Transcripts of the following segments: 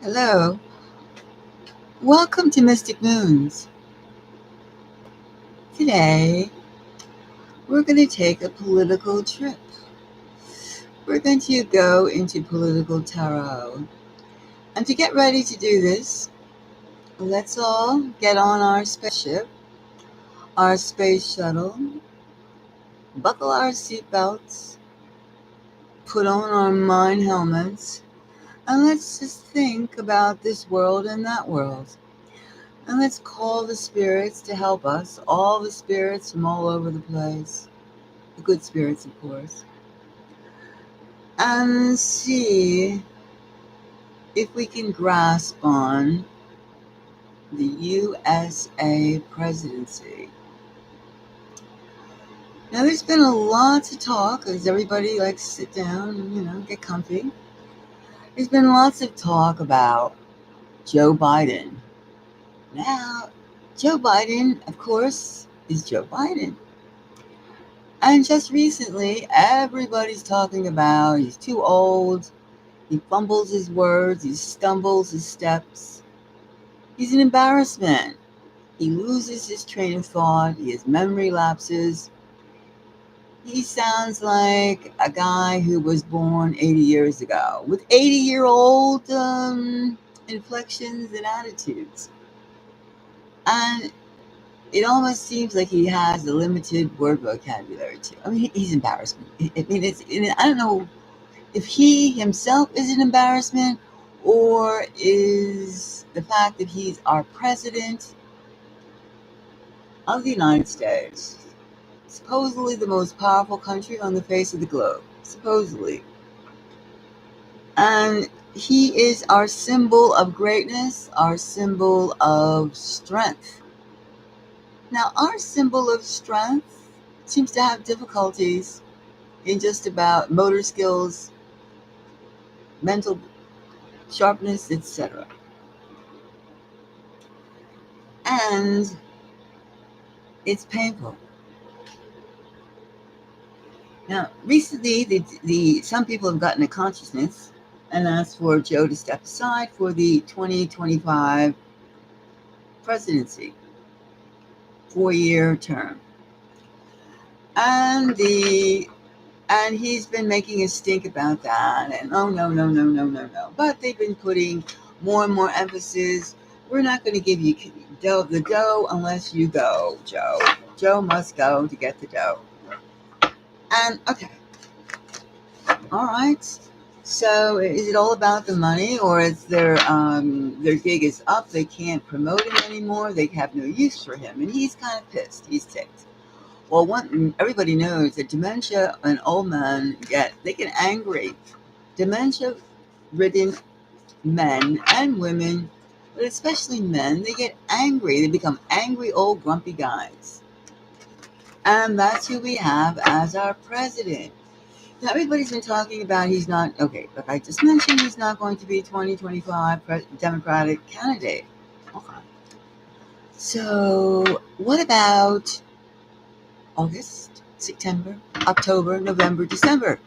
Hello, welcome to Mystic Moons. Today, we're going to take a political trip. We're going to go into political tarot. And to get ready to do this, let's all get on our spaceship, our space shuttle, buckle our seatbelts, put on our mind helmets, and let's just think about this world and that world. And let's call the spirits to help us, all the spirits from all over the place. The good spirits, of course, and see if we can grasp on the USA presidency. Now, there's been a lot to talk as everybody likes to sit down and, get comfy. There's been lots of talk about Joe Biden. Now, Joe Biden, of course, is Joe Biden. And just recently, everybody's talking about he's too old, he fumbles his words, he stumbles his steps. He's an embarrassment. He loses his train of thought, he has memory lapses. He sounds like a guy who was born 80 years ago with 80-year-old inflections and attitudes. And it almost seems like he has a limited word vocabulary too. I mean, he's embarrassment. I mean, I don't know if he himself is an embarrassment or is the fact that he's our president of the United States, supposedly the most powerful country on the face of the globe, supposedly. And he is our symbol of greatness, our symbol of strength. Now, our symbol of strength seems to have difficulties in just about motor skills, mental sharpness, etc. And it's painful. Now, recently, some people have gotten a consciousness and asked for Joe to step aside for the 2025 presidency, 4-year term. And he's been making a stink about that, and oh no, no, no, no, no, no. But they've been putting more and more emphasis. We're not going to give you the dough unless you go, Joe. Joe must go to get the dough. And okay, all right. So is it all about the money, or is their gig is up? They can't promote him anymore. They have no use for him, and he's kind of pissed. He's ticked. Well, everybody knows that dementia and old men get angry. Dementia-ridden men and women, but especially men, they get angry. They become angry old grumpy guys, and that's who we have as our president. Now, everybody's been talking about he's not, okay, like I just mentioned, he's not going to be 2025 Democratic candidate. Okay. So, what about August, September, October, November, December?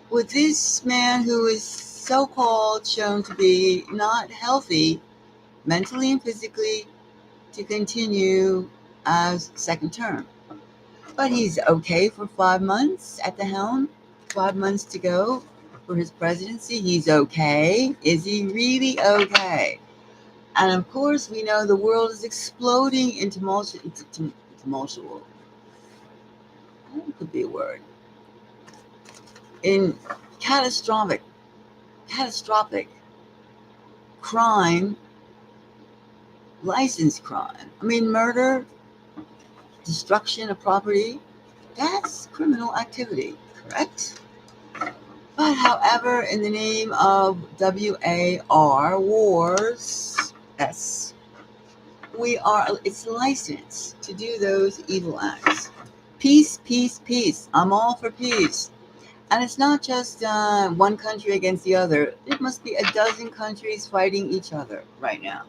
With this man who is so-called shown to be not healthy, mentally and physically, to continue as second term. But he's okay for 5 months at the helm. 5 months to go for his presidency. He's okay. Is he really okay? And of course, we know the world is exploding in tumultual. That could be a word. In catastrophic crime, license crime. I mean, murder, destruction of property, that's criminal activity, correct? But however, in the name of WAR, wars, S, it's licensed to do those evil acts. Peace, peace, peace. I'm all for peace. And it's not just one country against the other. It must be a dozen countries fighting each other right now.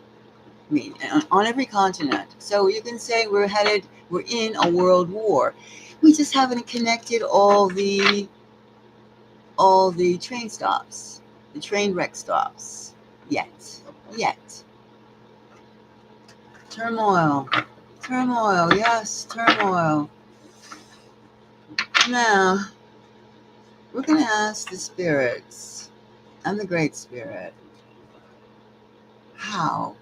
I mean, on every continent. So you can say we're in a world war. We just haven't connected all the train stops, the train wreck stops. Yet. Turmoil. Yes, turmoil. Now, we're going to ask the spirits and the Great Spirit how.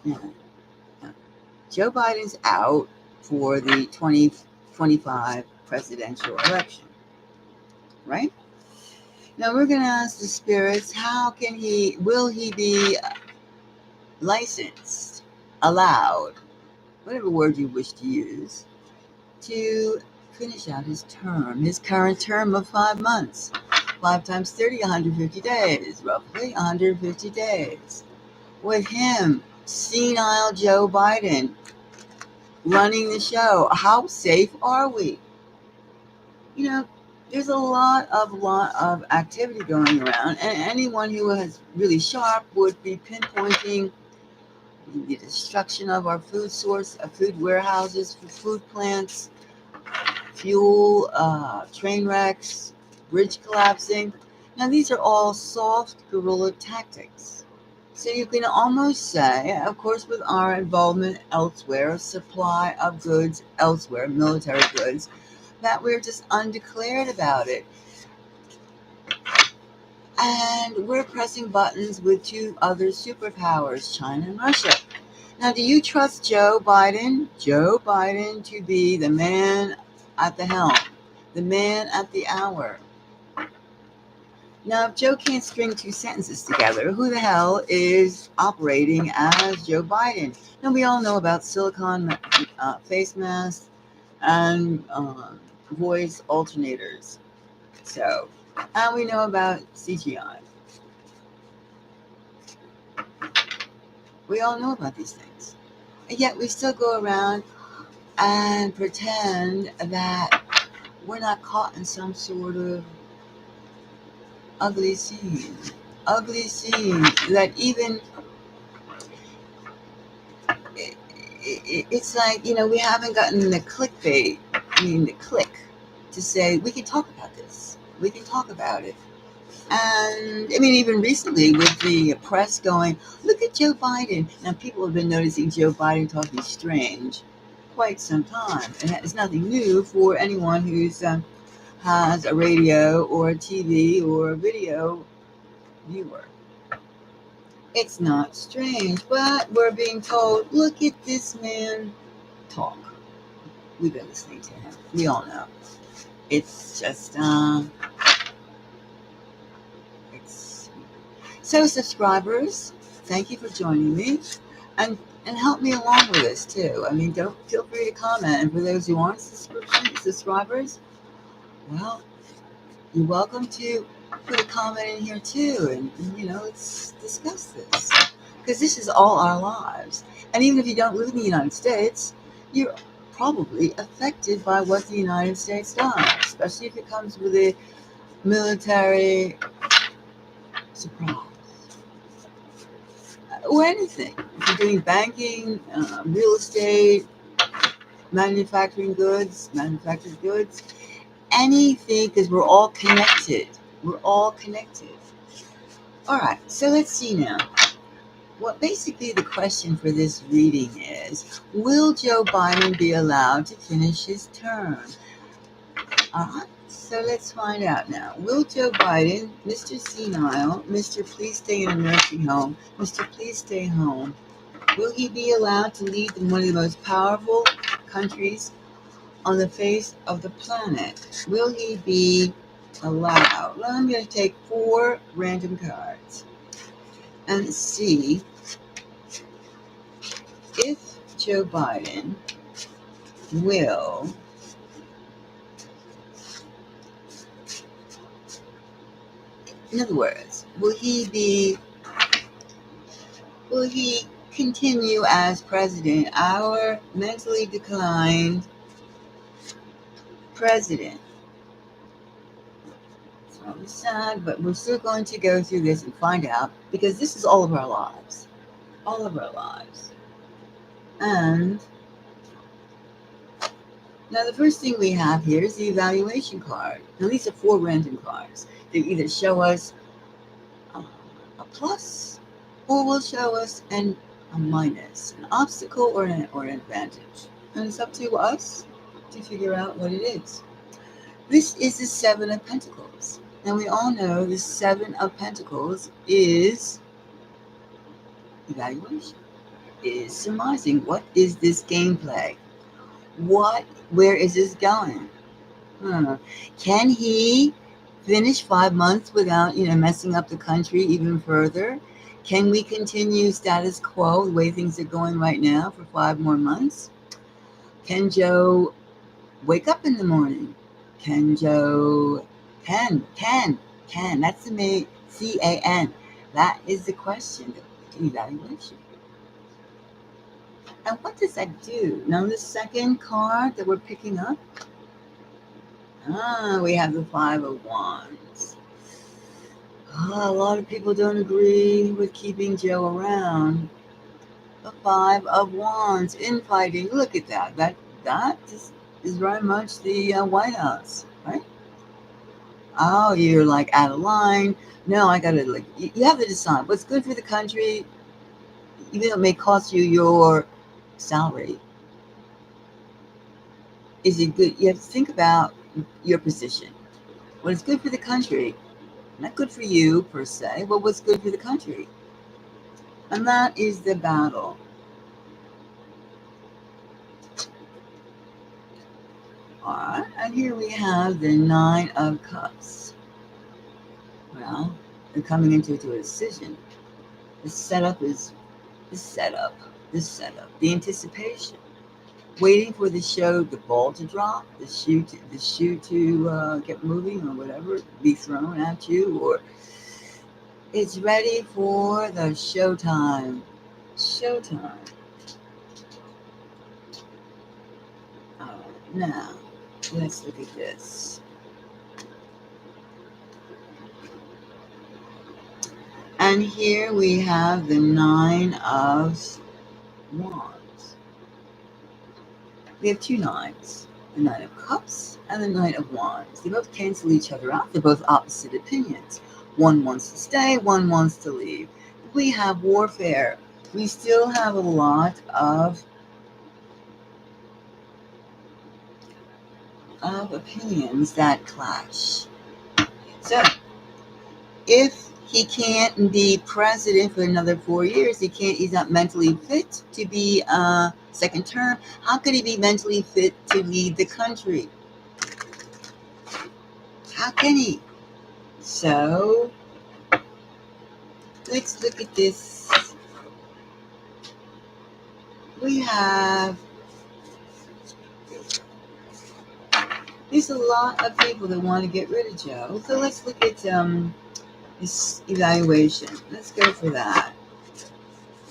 Yeah. Joe Biden's out for the 2025 presidential election, right? Now we're going to ask the spirits, will he be licensed, allowed, whatever word you wish to use, to finish out his current term of 5 months. 5 times 30, 150 days, roughly 150 days. With him, senile Joe Biden, running the show. How safe are we? You know, there's a lot of activity going around, and anyone who is really sharp would be pinpointing the destruction of our food source, food warehouses, food plants, fuel, train wrecks, bridge collapsing. Now, these are all soft guerrilla tactics. So you can almost say, of course, with our involvement elsewhere, supply of goods elsewhere, military goods, that we're just undeclared about it. And we're pressing buttons with two other superpowers, China and Russia. Now, do you trust Joe Biden? Joe Biden to be the man at the helm, the man at the hour. Now, if Joe can't string two sentences together, who the hell is operating as Joe Biden? Now, we all know about silicone face masks and voice alternators. So, and we know about CGI. We all know about these things. And yet we still go around and pretend that we're not caught in some sort of ugly scene. Ugly scene that even, it's like, we haven't gotten the clickbait, the click to say, we can talk about this. We can talk about it. And even recently with the press going, look at Joe Biden. Now, people have been noticing Joe Biden talking strange quite some time. And it's nothing new for anyone who's has a radio or a TV or a video viewer. It's not strange, but we're being told, look at this man talk. We've been listening to him. We all know. It's just, So subscribers, thank you for joining me, and help me along with this too. Don't feel free to comment. And for those who aren't subscribers, well, you're welcome to put a comment in here too, and let's discuss this, because this is all our lives. And even if you don't live in the United States, you're probably affected by what the United States does, especially if it comes with a military surprise. Or anything. If you're doing banking, real estate, manufactured goods, anything, because we're all connected. We're all connected. All right, so let's see now. What basically the question for this reading is, will Joe Biden be allowed to finish his term? All right, so let's find out now. Will Joe Biden, Mr. Senile, Mr. Please Stay in a Nursing Home, Mr. Please Stay Home, will he be allowed to lead one of the most powerful countries on the face of the planet? Will he be allowed? Well, I'm going to take 4 random cards and see if Joe Biden will in other words, will he continue as president, our mentally declined president? It's really sad, but we're still going to go through this and find out, because this is all of our lives. All of our lives. And now the first thing we have here is the evaluation card. Now these are 4 random cards. They either show us plus, or will show us a minus, an obstacle or an advantage. And it's up to us to figure out what it is. This is the Seven of Pentacles. And we all know the Seven of Pentacles is evaluation, is surmising. What is this gameplay? Where is this going? Can he finish 5 months without, messing up the country even further? Can we continue status quo the way things are going right now for 5 more months? Can Joe wake up in the morning? Can Joe, that's the main, CAN. That is the question, the evaluation. And what does that do? Now, the second card that we're picking up, we have the Five of Wands. A lot of people don't agree with keeping Joe around. The Five of Wands, infighting. Look at that. That is very much the White House, right? Oh, you're like out of line. No, I gotta you have to decide what's good for the country, even though it may cost you your salary. Is it good? You have to think about your position. What is good for the country? Not good for you per se, but what's good for the country? And that is the battle. Alright, and here we have the Nine of Cups. Well, they're coming into a decision. The setup is the setup, the anticipation. Waiting for the ball to drop, the shoe to get moving or whatever, be thrown at you, or it's ready for the showtime. Showtime. All right, now let's look at this. And here we have the Nine of Wands. We have two nines, the Nine of Cups and the Nine of Wands. They both cancel each other out. They're both opposite opinions. One wants to stay, one wants to leave. We have warfare. We still have a lot of opinions that clash. So, if he can't be president for another 4 years, he's not mentally fit to be second term. How could he be mentally fit to lead the country? How can he? So, let's look at this. There's a lot of people that want to get rid of Joe. So let's look at this evaluation. Let's go for that.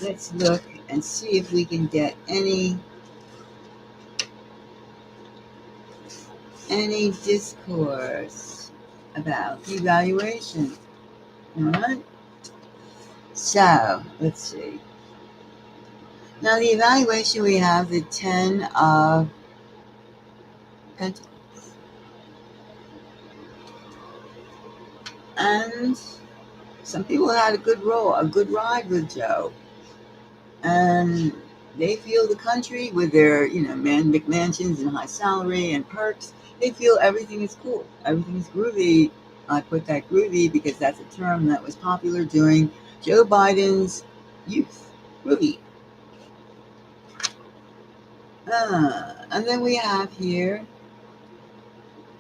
Let's look and see if we can get any discourse about the evaluation. All right. So let's see. Now the evaluation, we have the Ten of Pentacles. And some people had a good ride with Joe. And they feel the country with their, McMansions and high salary and perks, they feel everything is cool. Everything is groovy. I put that groovy because that's a term that was popular during Joe Biden's youth. Groovy. And then we have here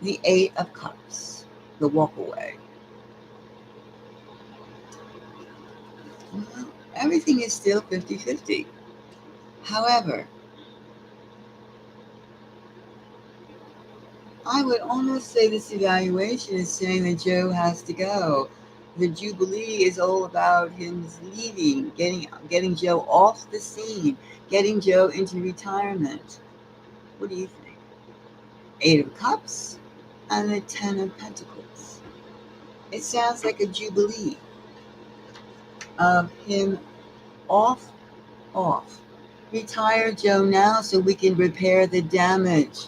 the Eight of Cups, the walk away. Well, everything is still 50-50. However, I would almost say this evaluation is saying that Joe has to go. The Jubilee is all about him leaving, getting Joe off the scene, getting Joe into retirement. What do you think? Eight of Cups and the Ten of Pentacles. It sounds like a Jubilee of him off. Retire Joe now so we can repair the damage.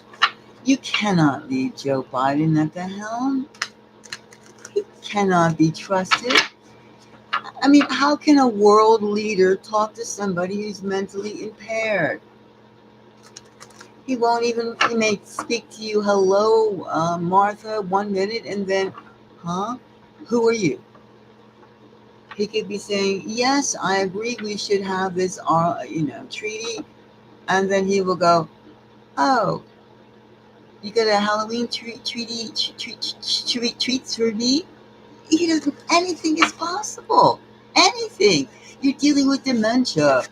You cannot leave Joe Biden at the helm. He cannot be trusted. I mean, how can a world leader talk to somebody who's mentally impaired? He won't even, he may speak to you, hello, Martha, 1 minute, and then, huh? Who are you? He could be saying, yes, I agree we should have this, treaty. And then he will go, oh, you got a Halloween treats for me? Anything is possible. Anything. You're dealing with dementia.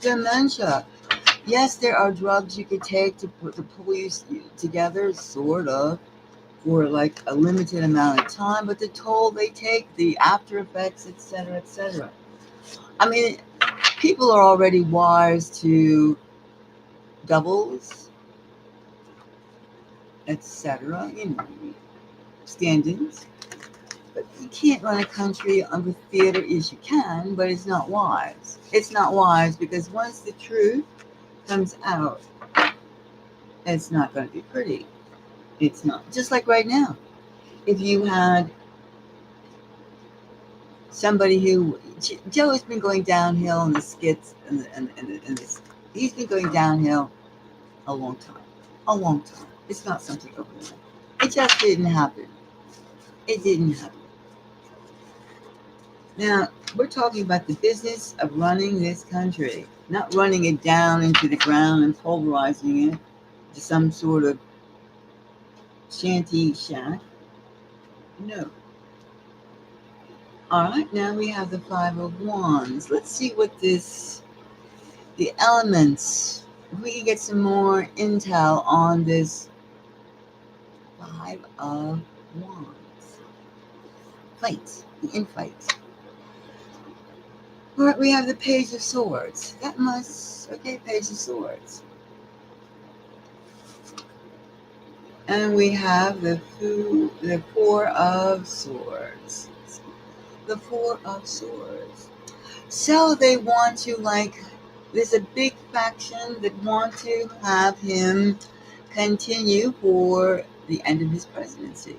Dementia. Yes, there are drugs you could take to pull you together, sort of, for like a limited amount of time, but the toll they take, the after effects, etc., etc. I mean, people are already wise to doubles, etc., stand-ins. But you can't run a country on the theater. Yes, you can, but it's not wise. It's not wise because once the truth comes out, it's not going to be pretty. It's not. Just like right now. If you had somebody who, Joe has been going downhill in the skits, and this, he's been going downhill a long time. A long time. It's not something overnight. It just didn't happen. It didn't happen. Now, we're talking about the business of running this country, not running it down into the ground and pulverizing it to some sort of shanty shack. No. All right, now we have the Five of Wands. Let's see what the elements, if we can get some more intel on this Five of Wands. Fight, the infight. All right, we have the Page of Swords. Page of Swords. And we have the Four of Swords. The Four of Swords. So they want to, there's a big faction that want to have him continue for the end of his presidency.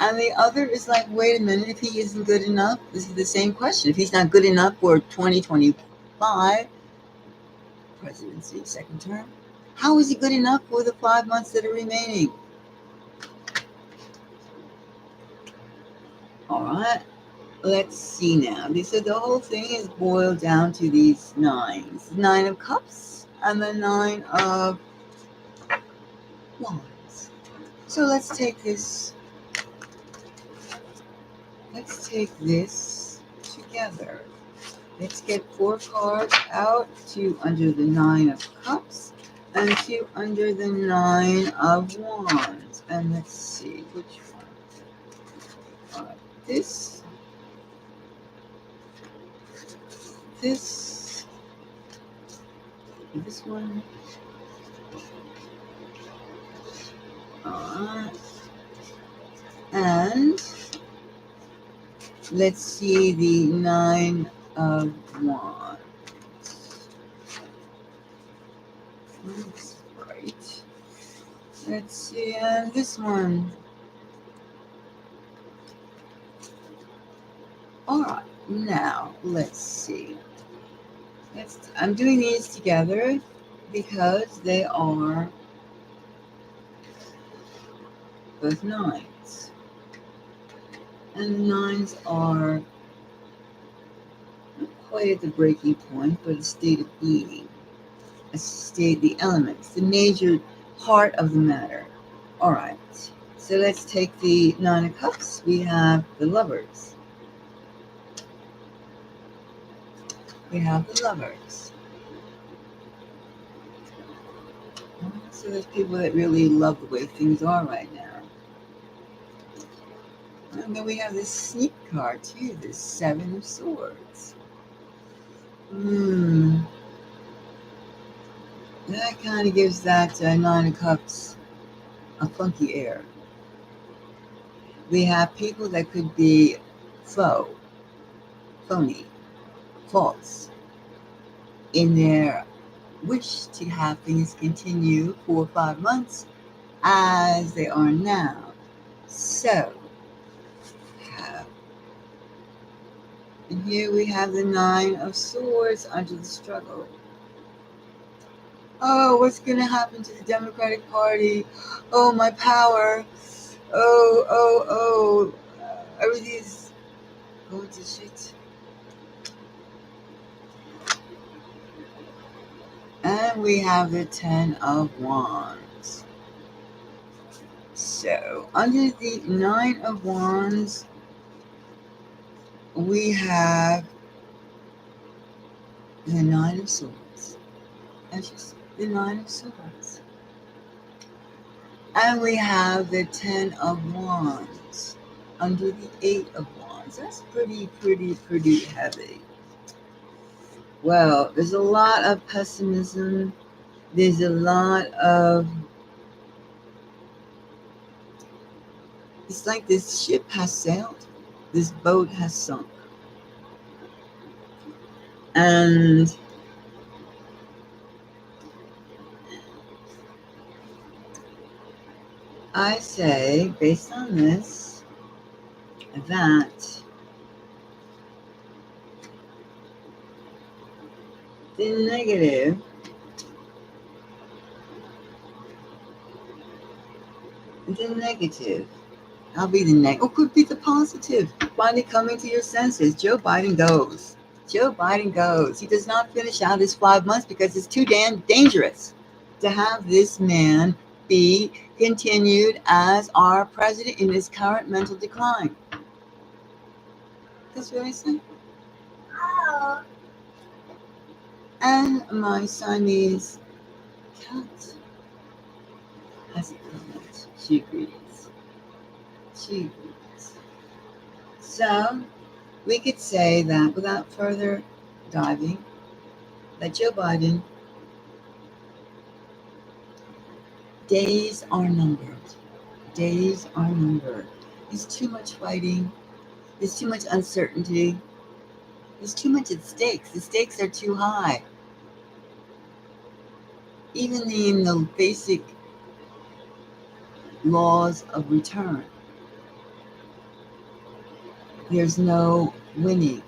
And the other is like, wait a minute, if he isn't good enough, this is the same question. If he's not good enough for 2025 presidency, second term, how is he good enough for the 5 months that are remaining? All right, let's see now. So the whole thing is boiled down to these nines. 9 of Cups and the 9 of Wands. So let's take this together. Let's get 4 cards out, 2 under the 9 of Cups and 2 under the 9 of Wands. And let's see which one. All right, this, this one. All right, and let's see the 9 of Wands. That's right. Let's see, and this one. All right, now let's see. I'm doing these together because they are both nines. And the nines are not quite at the breaking point, but a state of being. A state, the elements, the major part of the matter. All right, so let's take the 9 of Cups. We have the Lovers. We have the Lovers. So there's people that really love the way things are right now. And then we have this sneak card too, this 7 of Swords. That kind of gives that 9 of Cups a funky air. We have people that could be phony, false in their wish to have things continue for 5 months as they are now. So, And here we have the Nine of Swords under the struggle. Oh, what's going to happen to the Democratic Party? Oh, my power. Oh. Everything's going to shit. And we have the Ten of Wands. So, under the Nine of Wands, we have the Nine of Swords. That's just the Nine of Swords. And we have the Ten of Wands under the Eight of Wands. That's pretty heavy. Well, there's a lot of pessimism. There's a lot of, it's like this ship has sailed, this boat has sunk. And I say, based on this, that the negative I'll be the negative, or could be the positive. Finally coming to your senses. Joe Biden goes. He does not finish out his 5 months because it's too damn dangerous to have this man be continued as our president in his current mental decline. That's what I say. Oh. And my Siamese cat has a comment. She agrees. So, we could say that without further diving, that Joe Biden, days are numbered. There's too much fighting. There's too much uncertainty. There's too much at stake. The stakes are too high. Even in the basic laws of return, there's no winning.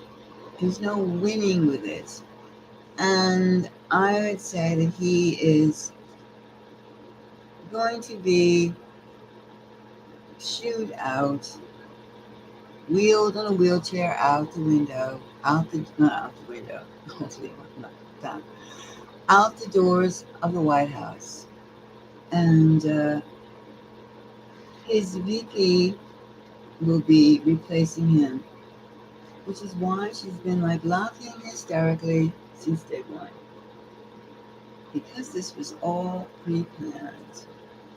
There's no winning with it. And I would say that he is going to be shooed out, wheeled on a wheelchair out the window, out the doors of the White House. And his VP will be replacing him, which is why she's been like laughing hysterically since day one. Because this was all pre-planned.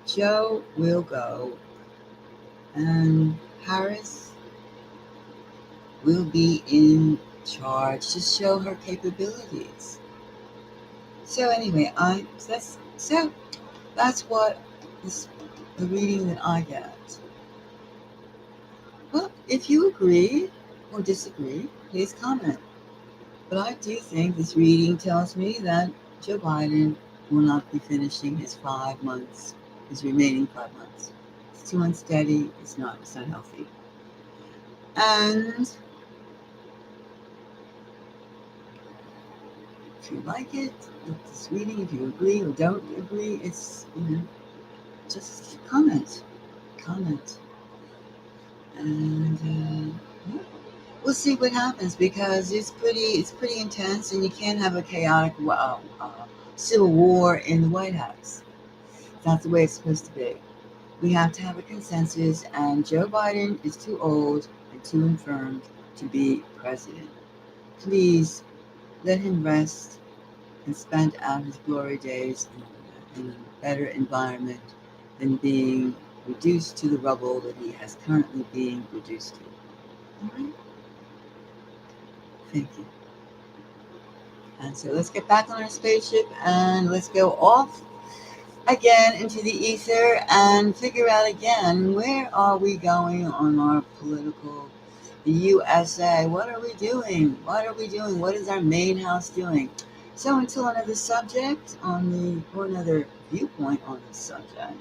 Joe will go, and Harris will be in charge to show her capabilities. So anyway, that's what the reading that I get. Well, if you agree or disagree, please comment. But I do think this reading tells me that Joe Biden will not be finishing his 5 months, his remaining 5 months. It's too unsteady. It's not healthy. And if you like it, with this reading, if you agree or don't agree, it's, just comment. And we'll see what happens, because it's pretty intense, and you can't have a chaotic civil war in the White House. That's the way it's supposed to be. We have to have a consensus, and Joe Biden is too old and too infirm to be president. Please let him rest and spend out his glory days in a better environment than being reduced to the rubble that he has currently being reduced to. All right? Thank you. And so let's get back on our spaceship and let's go off again into the ether and figure out again, where are we going on our political, the USA? What are we doing? What is our main house doing? So until another subject or another viewpoint on this subject,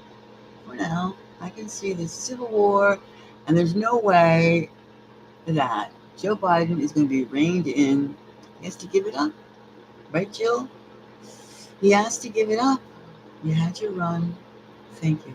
for now, I can see the Civil War, and there's no way that Joe Biden is going to be reined in. He has to give it up. Right, Jill? He has to give it up. You had your run. Thank you.